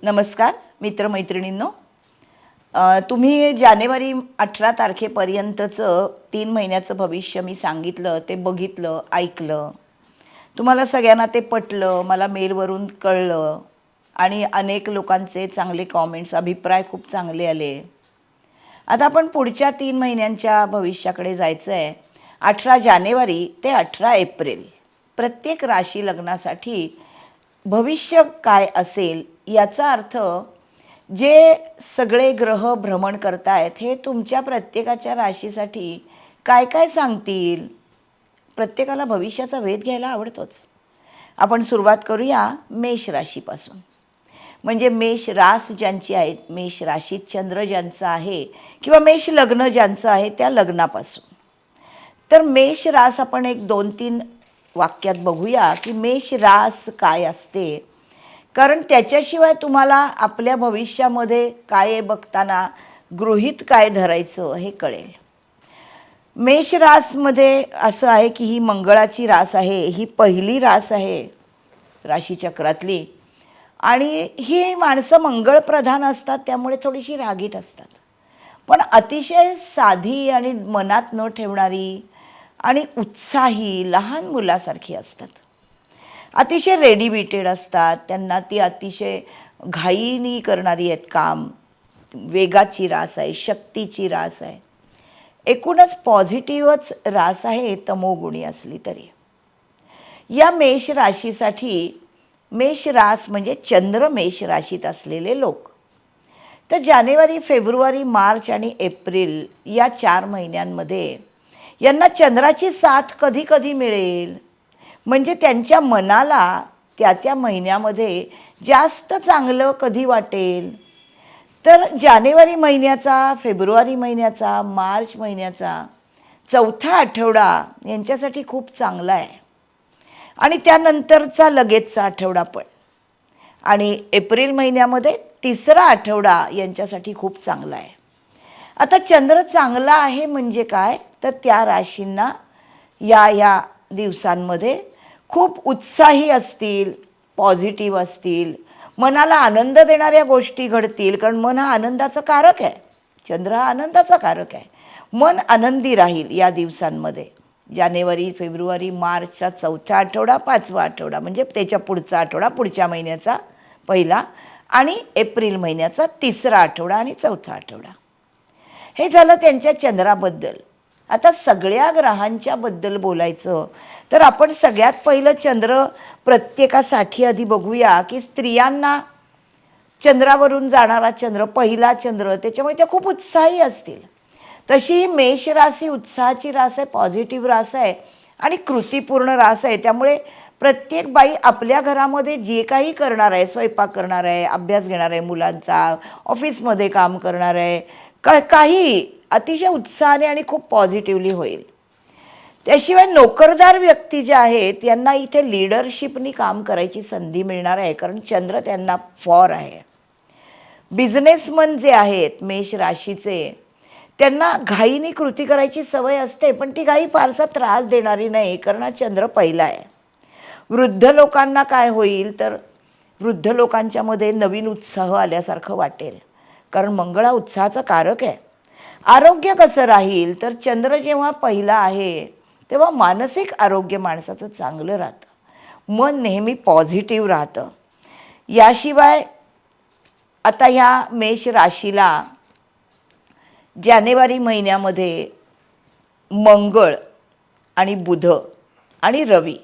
नमस्कार मित्रमैत्रिणींनो, तुम्ही जानेवारी 18 तारखेपर्यंतचं 3 महिन्याचं भविष्य मी सांगितलं, ते बघितलं, ऐकलं. तुम्हाला सगळ्यांना ते पटलं, मला मेलवरून कळलं आणि अनेक लोकांचे चांगले कॉमेंट्स, अभिप्राय खूप चांगले आले. आता आपण पुढच्या 3 महिन्यांच्या भविष्याकडे जायचं आहे. 18 जानेवारी ते 18 एप्रिल प्रत्येक राशी लग्नासाठी भविष्य काय असेल याचा अर्थ जे सगळे ग्रह भ्रमण करतायत हे तुमच्या प्रत्येकाच्या राशीसाठी काय काय सांगतील. प्रत्येकाला भविष्याचा वेध घ्यायला आवडतोच. आपण सुरुवात करूया मेष राशीपासून. म्हणजे मेष रास ज्यांची आहेत, मेष राशीत चंद्र ज्यांचा आहे किंवा मेष लग्न ज्यांचं आहे त्या लग्नापासून. तर मेष रास आपण एक 2-3 वाक्यात बघूया की मेष रास काय असते, कारण त्याच्याशिवाय तुम्हाला आपल्या भविष्यामध्ये काय बघताना गृहीत काय धरायचं हे कळेल. मेष रासमध्ये असं आहे की ही मंगळाची रास आहे, ही पहिली रास आहे राशीचक्रातली. आणि ही माणसं मंगळप्रधान असतात, त्यामुळे थोडीशी रागीट असतात, पण अतिशय साधी आणि मनात न ठेवणारी आणि उत्साही लहान मुलासारखी असतात. अतिशय रेडिमेटेड असतात, त्यांना ती अतिशय घाईनी करणारी आहेत काम. वेगाची रास आहे, शक्तीची रास आहे, एकूणच पॉझिटिव्हच रास आहे तमोगुणी असली तरी. या मेष राशीसाठी मेष रास म्हणजे चंद्र मेष राशीत असलेले लोक. तर जानेवारी, फेब्रुवारी, मार्च आणि एप्रिल या 4 महिन्यांमध्ये यांना चंद्राची साथ कधी कधी मिळेल, म्हणजे त्यांच्या मनाला त्या त्या महिन्यामध्ये जास्त चांगलं कधी वाटेल. तर जानेवारी महिन्याचा, फेब्रुवारी महिन्याचा, मार्च महिन्याचा 4था आठवडा यांच्यासाठी खूप चांगला आहे, आणि त्यानंतरचा लगेचचा आठवडा पण, आणि एप्रिल महिन्यामध्ये 3रा आठवडा यांच्यासाठी खूप चांगला आहे. आता चंद्र चांगला आहे म्हणजे काय, तर त्या राशींना या दिवसांमध्ये खूप उत्साही असतील, पॉझिटिव्ह असतील, मनाला आनंद देणाऱ्या गोष्टी घडतील, कारण मन हा आनंदाचा कारक आहे. चंद्र हा आनंदाचा कारक आहे. मन आनंदी राहील या दिवसांमध्ये. जानेवारी, फेब्रुवारी, मार्चचा 4था आठवडा, 5वा आठवडा म्हणजे त्याच्या पुढचा आठवडा, पुढच्या महिन्याचा पहिला, आणि एप्रिल महिन्याचा 3रा आठवडा आणि 4था आठवडा. हे झालं त्यांच्या चंद्राबद्दल. आता सगळ्या ग्रहांच्या बद्दल बोलायचं तर आपण सगळ्यात पहिलं चंद्र प्रत्येकासाठी आधी बघूया की स्त्रियांना चंद्रावरून जाणारा चंद्र, पहिला चंद्र, त्याच्यामुळे त्या खूप उत्साही असतील. तशी ही मेष राशी उत्साहाची रास आहे, पॉझिटिव्ह रास आहे आणि कृतीपूर्ण रास आहे. त्यामुळे प्रत्येक बाई आपल्या घरामध्ये जे काही करणार आहे, स्वयंपाक करणार आहे, अभ्यास घेणार आहे मुलांचा, ऑफिसमध्ये काम करणार आहे, काही अतिशय उत्साहाने आणि खूप पॉझिटिव्हली होईल. त्याशिवाय नोकरदार व्यक्ती जे आहेत यांना इथे लीडरशिपनी काम करायची संधी मिळणार आहे, कारण चंद्र त्यांना फॉर आहे. बिझनेसमन जे आहेत मेष राशीचे, त्यांना घाईनी कृती करायची सवय असते, पण ती घाई फारसा त्रास देणारी नाही, कारण चंद्र पहिला आहे. वृद्ध लोकांना काय होईल, तर वृद्ध लोकांच्यामध्ये नवीन उत्साह आल्यासारखं वाटेल, कारण मंगळ हा उत्साहाचा कारक आहे. आरोग्य कसं राहील, तर चंद्र जेव्हा पहिला आहे तेव्हा मानसिक आरोग्य माणसाचं चांगलं राहतं, मन नेहमी पॉझिटिव्ह राहतं. याशिवाय आता ह्या मेष राशीला जानेवारी महिन्यामध्ये मंगळ आणि बुध आणि रवी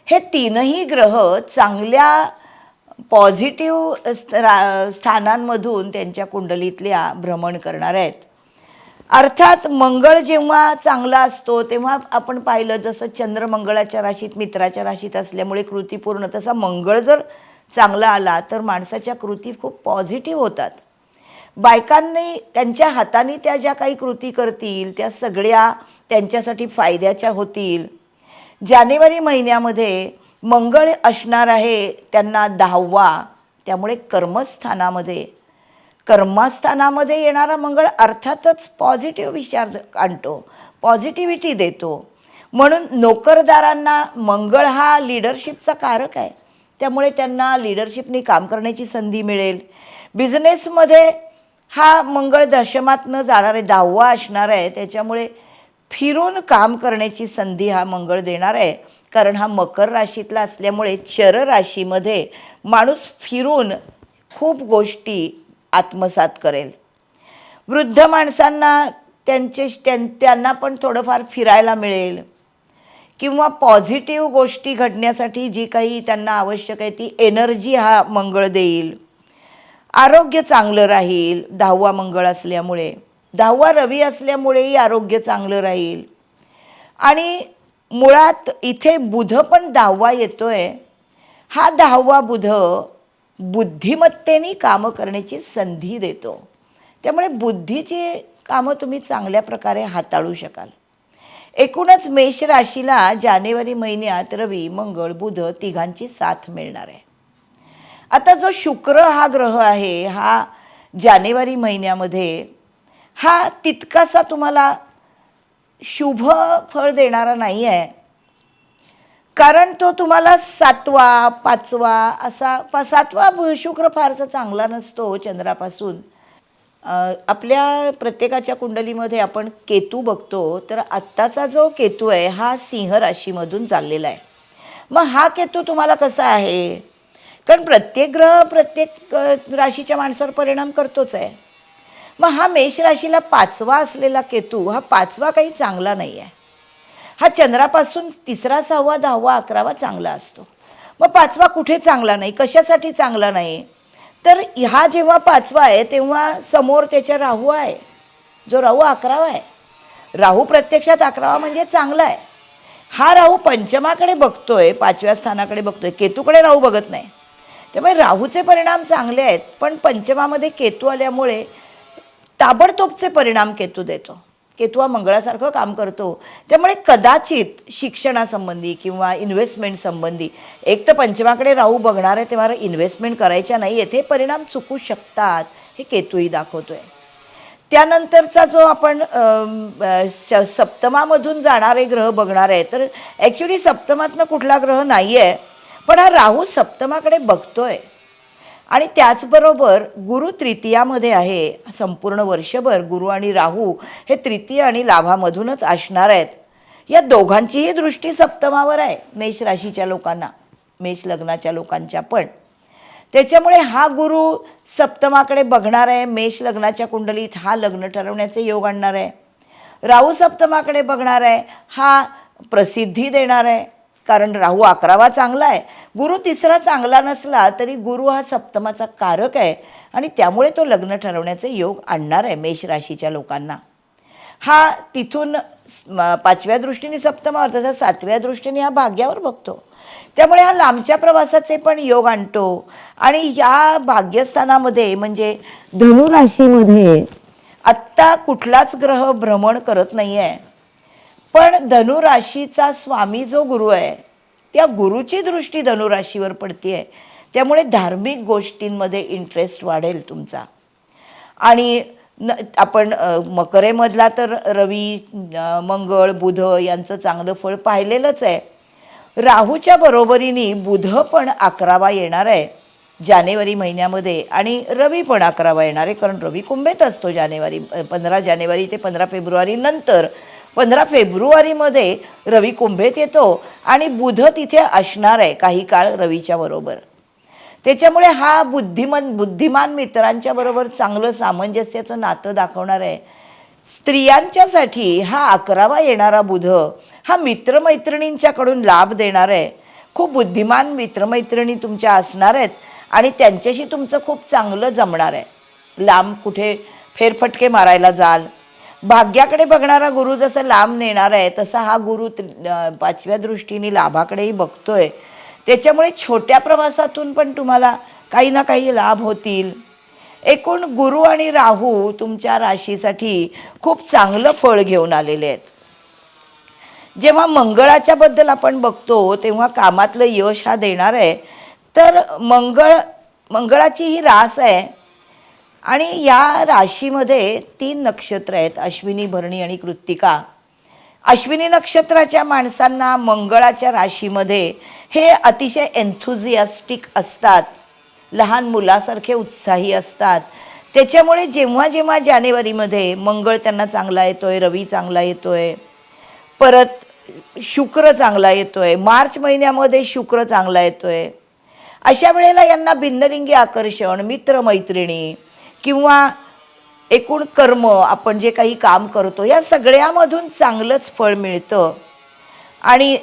हे 3ही ग्रह चांगल्या पॉझिटिव्ह स्थानांमधून त्यांच्या कुंडलीतल्या भ्रमण करणार आहेत. अर्थात मंगळ जेव्हा चांगला असतो तेव्हा आपण पाहिलं, जसं चंद्र मंगळाच्या राशीत, मित्राच्या राशीत असल्यामुळे कृतीपूर्ण, तसा मंगळ जर चांगला आला तर माणसाच्या कृती खूप पॉझिटिव्ह होतात. बायकांनी त्यांच्या हाताने त्या ज्या काही कृती करतील त्या सगळ्या त्यांच्यासाठी फायद्याच्या होतील. जानेवारी महिन्यामध्ये मंगळ असणार आहे त्यांना 10वा, त्यामुळे कर्मस्थानामध्ये येणारा मंगळ अर्थातच पॉझिटिव्ह विचार आणतो, पॉझिटिव्हिटी देतो. म्हणून नोकरदारांना मंगळ हा लीडरशिपचा कारक आहे, त्यामुळे त्यांना लिडरशिपनी काम करण्याची संधी मिळेल. बिझनेसमध्ये हा मंगळ दशमातनं जाणार आहे, 10वा असणार आहे, त्याच्यामुळे फिरून काम करण्याची संधी हा मंगळ देणार आहे. कारण हा मकर राशीतला असल्यामुळे चर राशीमध्ये माणूस फिरून खूप गोष्टी आत्मसात करेल. वृद्ध माणसांना त्यांना पण थोडंफार फिरायला मिळेल किंवा पॉझिटिव्ह गोष्टी घडण्यासाठी जी काही त्यांना आवश्यक आहे ती एनर्जी हा मंगळ देईल. आरोग्य चांगलं राहील 10वा मंगळ असल्यामुळे. 10वा रवी असल्यामुळेही आरोग्य चांगलं राहील. आणि मुळात इथे बुध पण 10वा येतोय. हा 10वा बुध बुद्धिमत्तेने कामं करण्याची संधी देतो. त्यामुळे बुद्धीची कामं तुम्ही चांगल्या प्रकारे हाताळू शकाल. एकूणच मेष राशीला जानेवारी महिन्यात रवी मंगळ बुध तिघांची साथ मिळणार आहे. आता जो शुक्र हा ग्रह आहे हा जानेवारी महिन्यामध्ये हा तितकासा तुम्हाला शुभ फळ देणारा नाही आहे. कारण तो तुम्हाला 7वा 5वा असा 7वा शुक्र फारसा चांगला नसतो चंद्रापासून. आपल्या प्रत्येकाच्या कुंडलीमध्ये आपण केतू बघतो तर आत्ताचा जो केतू आहे हा सिंह राशीमधून चाललेला आहे. मग हा केतू तुम्हाला कसा आहे? कारण प्रत्येक ग्रह प्रत्येक राशीच्या माणसावर परिणाम करतोच आहे. मग हा मेष राशीला 5वा असलेला केतू हा 5वा काही चांगला नाही आहे. हा चंद्रापासून 3रा 6वा 10वा 11वा चांगला असतो. मग 5वा कुठे चांगला नाही? कशासाठी चांगला नाही? तर हा जेव्हा 5वा आहे तेव्हा समोर त्याच्या राहू आहे, जो राहू 11वा आहे. राहू प्रत्यक्षात 11वा म्हणजे चांगला आहे. हा राहू पंचमाकडे बघतोय, 5व्या स्थानाकडे बघतोय, केतूकडे राहू बघत नाही. त्यामुळे राहूचे परिणाम चांगले आहेत, पण पंचमामध्ये केतू आल्यामुळे ताबडतोबचे परिणाम केतू देतो. केतू हा मंगळासारखं काम करतो. त्यामुळे कदाचित शिक्षणासंबंधी किंवा इन्व्हेस्टमेंट संबंधी, एक तर पंचमाकडे राहू बघणार आहे तेव्हा इन्व्हेस्टमेंट करायच्या नाही आहेत, हे परिणाम चुकू शकतात, हे केतूही दाखवतो आहे. त्यानंतरचा जो आपण सप्तमामधून जाणारे ग्रह बघणार आहे तर ॲक्च्युली सप्तमातनं कुठला ग्रह नाही आहे, पण हा राहू सप्तमाकडे बघतोय. आणि त्याचबरोबर गुरु तृतीयामध्ये आहे. संपूर्ण वर्षभर गुरु आणि राहू हे तृतीय आणि लाभामधूनच असणार आहेत. या दोघांचीही दृष्टी सप्तमावर आहे मेष राशीच्या लोकांना, मेष लग्नाच्या लोकांच्या पण. त्याच्यामुळे हा गुरु सप्तमाकडे बघणार आहे. मेष लग्नाच्या कुंडलीत हा लग्न ठरवण्याचे योग आणणार आहे. राहू सप्तमाकडे बघणार आहे, हा प्रसिद्धी देणार आहे. कारण राहू 11वा चांगला आहे, गुरु 3रा चांगला नसला तरी गुरु हा सप्तमाचा कारक आहे आणि त्यामुळे तो लग्न ठरवण्याचे योग आणणार आहे मेष राशीच्या लोकांना. हा तिथून 5व्या दृष्टीने सप्तमावर, तसा 7व्या दृष्टीने हा भाग्यावर बघतो. त्यामुळे हा लांबच्या प्रवासाचे पण योग आणतो. आणि या भाग्यस्थानामध्ये म्हणजे धनुराशीमध्ये आत्ता कुठलाच ग्रह भ्रमण करत नाही आहे, पण धनुराशीचा स्वामी जो गुरु आहे त्या गुरुची दृष्टी धनुराशीवर पडते आहे. त्यामुळे धार्मिक गोष्टींमध्ये इंटरेस्ट वाढेल तुमचा. आणि आपण मकरेमधला तर रवी मंगळ बुध यांचं चांगलं फळ पाहिलेलंच आहे. राहूच्या बरोबरीने बुध पण 11वा येणार आहे जानेवारी महिन्यामध्ये आणि रवी पण 11वा येणार आहे. कारण रवी कुंभेत असतो 15 जानेवारी ते 15 फेब्रुवारी नंतर. 15 फेब्रुवारीमध्ये रवी कुंभेत येतो आणि बुध तिथे असणार आहे काही काळ रवीच्या बरोबर. त्याच्यामुळे हा बुद्धिमान मित्रांच्या बरोबर चांगलं सामंजस्याचं नातं दाखवणार आहे. स्त्रियांच्यासाठी हा 11वा येणारा बुध हा मित्रमैत्रिणींच्याकडून लाभ देणार आहे. खूप बुद्धिमान मित्रमैत्रिणी तुमच्या असणार आहेत आणि त्यांच्याशी तुमचं खूप चांगलं जमणार आहे. लांब कुठे फेरफटके मारायला जाल. भाग्याकडे बघणारा गुरु जसं लांब नेणार आहे तसा हा गुरु 5व्या दृष्टीने लाभाकडेही बघतोय. त्याच्यामुळे छोट्या प्रवासातून पण तुम्हाला काही ना काही लाभ होतील. एकूण गुरु आणि राहू तुमच्या राशीसाठी खूप चांगलं फळ घेऊन आलेले आहेत. जेव्हा मंगळाच्या बद्दल आपण बघतो तेव्हा कामातलं यश हा देणार आहे. तर मंगळाची ही रास आहे आणि या राशीमध्ये 3 नक्षत्र आहेत, अश्विनी भरणी आणि कृत्तिका. अश्विनी नक्षत्राच्या माणसांना मंगळाच्या राशीमध्ये हे अतिशय एन्थुझियास्टिक असतात, लहान मुलासारखे उत्साही असतात. त्याच्यामुळे जेव्हा जेव्हा जानेवारीमध्ये मंगळ त्यांना चांगला येतोय, रवी चांगला येतोय, परत शुक्र चांगला येतोय, मार्च महिन्यामध्ये शुक्र चांगला येतोय, अशा वेळेला यांना भिन्नलिंगी आकर्षण, मित्रमैत्रिणी किंवा एकूण कर्म, आपण जे काही काम करतो या सगळ्यामधून चांगलंच फळ मिळतं. आणि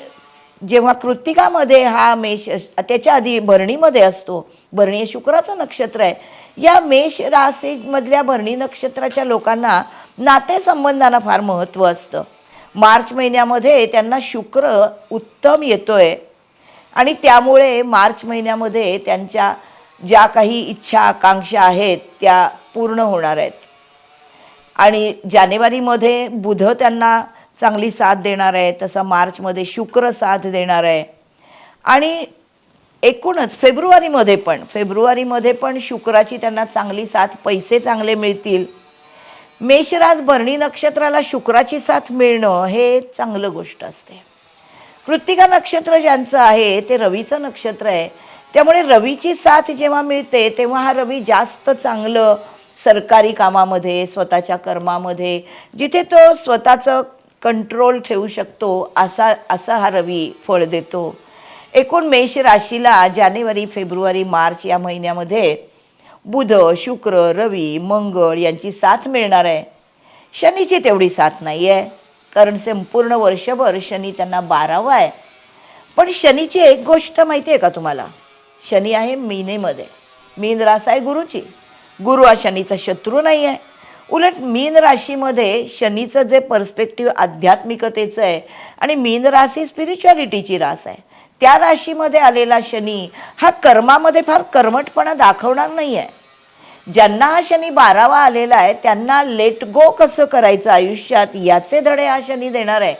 जेव्हा कृत्तिकामध्ये हा मेष, त्याच्या आधी भरणीमध्ये असतो, भरणी हे शुक्राचं नक्षत्र आहे, या मेष राशीमधल्या भरणी नक्षत्राच्या लोकांना नातेसंबंधांना फार महत्त्व असतं. मार्च महिन्यामध्ये त्यांना शुक्र उत्तम येतोय आणि त्यामुळे मार्च महिन्यामध्ये त्यांच्या ज्या काही इच्छा आकांक्षा आहेत त्या पूर्ण होणार आहेत. आणि जानेवारीमध्ये बुध त्यांना चांगली साथ देणार आहे, तसं मार्चमध्ये शुक्र साथ देणार आहे. आणि एकूणच फेब्रुवारीमध्ये पण शुक्राची त्यांना चांगली साथ, पैसे चांगले मिळतील. मेषराज भरणी नक्षत्राला शुक्राची साथ मिळणं हे चांगलं गोष्ट असते. कृत्तिका नक्षत्र ज्यांचं आहे ते रवीचं नक्षत्र आहे, त्यामुळे रवीची साथ जेव्हा मिळते तेव्हा हा रवी जास्त चांगलं सरकारी कामामध्ये, स्वतःच्या कर्मामध्ये, जिथे तो स्वतःचं कंट्रोल ठेवू शकतो असा हा रवी फळ देतो. एकूण मेष राशीला जानेवारी, फेब्रुवारी, मार्च या महिन्यामध्ये बुध, शुक्र, रवी, मंगळ यांची साथ मिळणार आहे. शनीची तेवढी साथ नाही आहे, कारण संपूर्ण वर्षभर शनी त्यांना 12वा आहे. पण शनीची एक गोष्ट माहिती आहे का तुम्हाला? शनी आहे मीनेमध्ये, मीन रास आहे गुरुची. गुरु हा शनीचा शत्रू नाही आहे. उलट मीन राशीमध्ये शनीचं जे पर्स्पेक्टिव्ह आध्यात्मिकतेचं आहे, आणि मीन रास ही स्पिरिच्युअलिटीची रास आहे, त्या राशीमध्ये आलेला शनी हा कर्मामध्ये फार कर्मठपणा दाखवणार नाही आहे. ज्यांना हा शनी 12वा आलेला आहे त्यांना लेट गो कसं करायचं आयुष्यात याचे धडे हा शनी देणार आहे.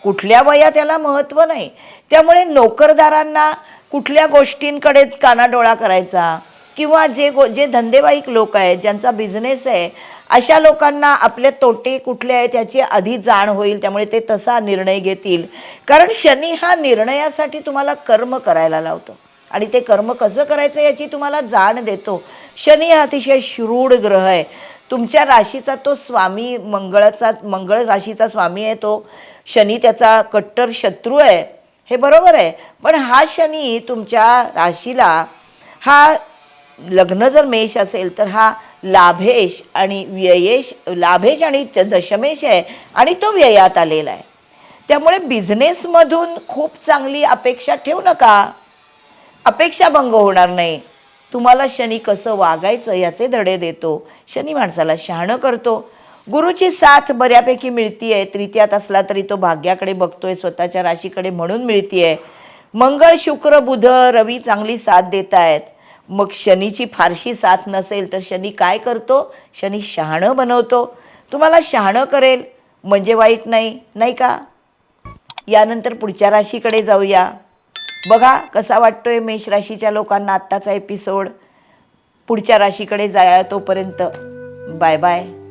कुठल्या वयात त्याला महत्त्व नाही. त्यामुळे नोकरदारांना कुठल्या गोष्टींकडे कानाडोळा करायचा, किंवा जे धंदेवाईक लोक आहेत, ज्यांचा बिझनेस आहे, अशा लोकांना आपले तोटे कुठले आहेत त्याची आधी जाण होईल, त्यामुळे ते तसा निर्णय घेतील. कारण शनी हा निर्णयासाठी तुम्हाला कर्म करायला लावतो आणि ते कर्म कसं करायचं याची तुम्हाला जाण देतो. शनी हा अतिशय श्रूढ ग्रह आहे. तुमच्या राशीचा तो स्वामी मंगळ राशीचा स्वामी आहे तो शनी, त्याचा कट्टर शत्रू आहे, हे बरोबर आहे. पण हा शनी तुमच्या राशीला, हा लग्न जर मेष असेल तर हा लाभेश आणि व्ययेश, लाभेश आणि दशमेश आहे आणि तो व्ययात आलेला आहे. त्यामुळे बिझनेसमधून खूप चांगली अपेक्षा ठेवू नका, अपेक्षा भंग होणार नाही. तुम्हाला शनी कसं वागायचं याचे धडे देतो. शनी माणसाला शहाणं करतो. गुरुची साथ बऱ्यापैकी मिळतीये, तृतीयात असला तरी तो भाग्याकडे बघतोय, स्वतःच्या राशीकडे, म्हणून मिळतीये. मंगळ, शुक्र, बुध, रवी चांगली साथ देत आहेत. मग शनीची फारशी साथ नसेल तर शनी काय करतो? शनी शहाणं बनवतो. तुम्हाला शहाणं करेल म्हणजे वाईट नाही, नाही का? यानंतर पुढच्या राशीकडे जाऊया. बघा कसा वाटतोय मेष राशीच्या लोकांना आत्ताचा एपिसोड. पुढच्या राशीकडे जाया, तोपर्यंत बाय बाय.